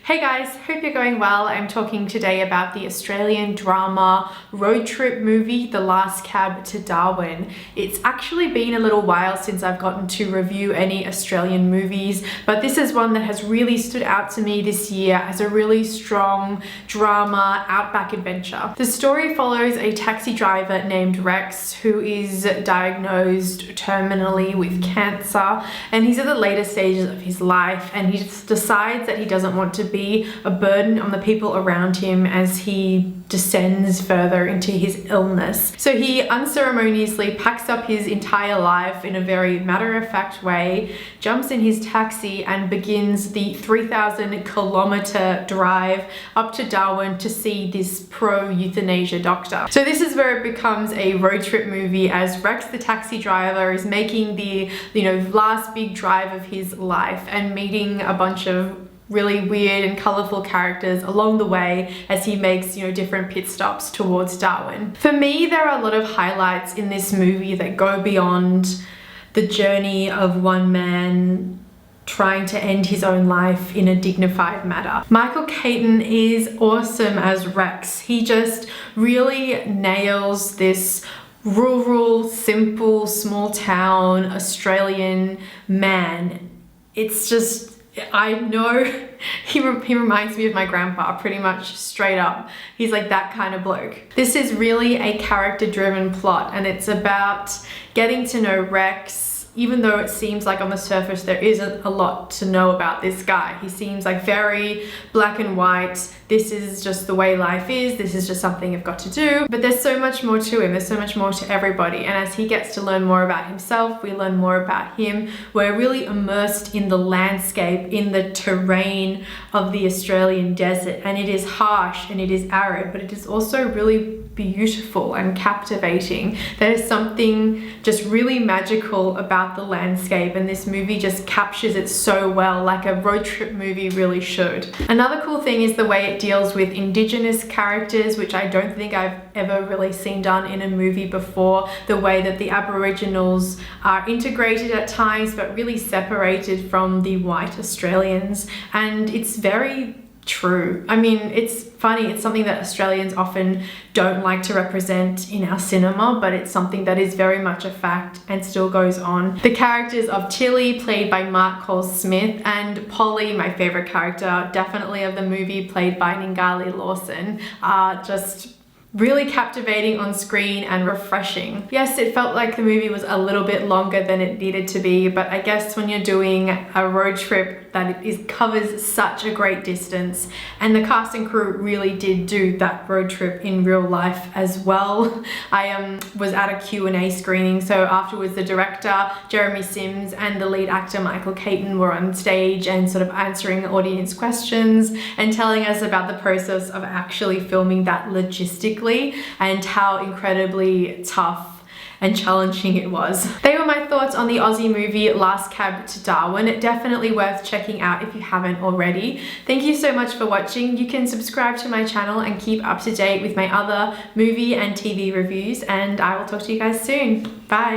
Hey guys, hope you're going well. I'm talking today about the Australian drama road trip movie, The Last Cab to Darwin. It's actually been a little while since I've gotten to review any Australian movies, but this is one that has really stood out to me this year as a really strong drama outback adventure. The story follows a taxi driver named Rex who is diagnosed terminally with cancer, and he's at the later stages of his life, and he just decides that he doesn't want to be a burden on the people around him as he descends further into his illness. So he unceremoniously packs up his entire life in a very matter-of-fact way, jumps in his taxi and begins the 3,000-kilometer drive up to Darwin to see this pro-euthanasia doctor. So this is where it becomes a road trip movie as Rex the taxi driver is making the last big drive of his life and meeting a bunch of really weird and colorful characters along the way as he makes different pit stops towards Darwin. For me, there are a lot of highlights in this movie that go beyond the journey of one man trying to end his own life in a dignified manner. Michael Caton is awesome as Rex. He just really nails this rural, simple, small town Australian man. It's just, I know he reminds me of my grandpa pretty much straight up. He's like that kind of bloke. This is really a character-driven plot, and it's about getting to know Rex. Even though it seems like on the surface there isn't a lot to know about this guy. He seems like very black and white. This is just the way life is. This is just something you've got to do. But there's so much more to him. There's so much more to everybody. And as he gets to learn more about himself, we learn more about him. We're really immersed in the landscape, in the terrain of the Australian desert. And it is harsh and it is arid, but it is also really beautiful and captivating. There's something just really magical about the landscape, and this movie just captures it so well, like a road trip movie really should. Another cool thing is the way it deals with Indigenous characters, which I don't think I've ever really seen done in a movie before. The way that the Aboriginals are integrated at times, but really separated from the white Australians, and it's very true. I mean, it's funny, it's something that Australians often don't like to represent in our cinema, but it's something that is very much a fact and still goes on. The characters of Tilly, played by Mark Cole-Smith, and Polly, my favorite character definitely of the movie, played by Ningali Lawson, are just really captivating on screen and refreshing. Yes, it felt like the movie was a little bit longer than it needed to be, but I guess when you're doing a road trip that covers such a great distance, and the cast and crew really did do that road trip in real life as well. I was at a Q&A screening, so afterwards the director, Jeremy Sims, and the lead actor, Michael Caton, were on stage and sort of answering audience questions and telling us about the process of actually filming that logistically and how incredibly tough and challenging it was. They were my thoughts on the Aussie movie Last Cab to Darwin. Definitely worth checking out if you haven't already. Thank you so much for watching. You can subscribe to my channel and keep up to date with my other movie and TV reviews, and I will talk to you guys soon. Bye.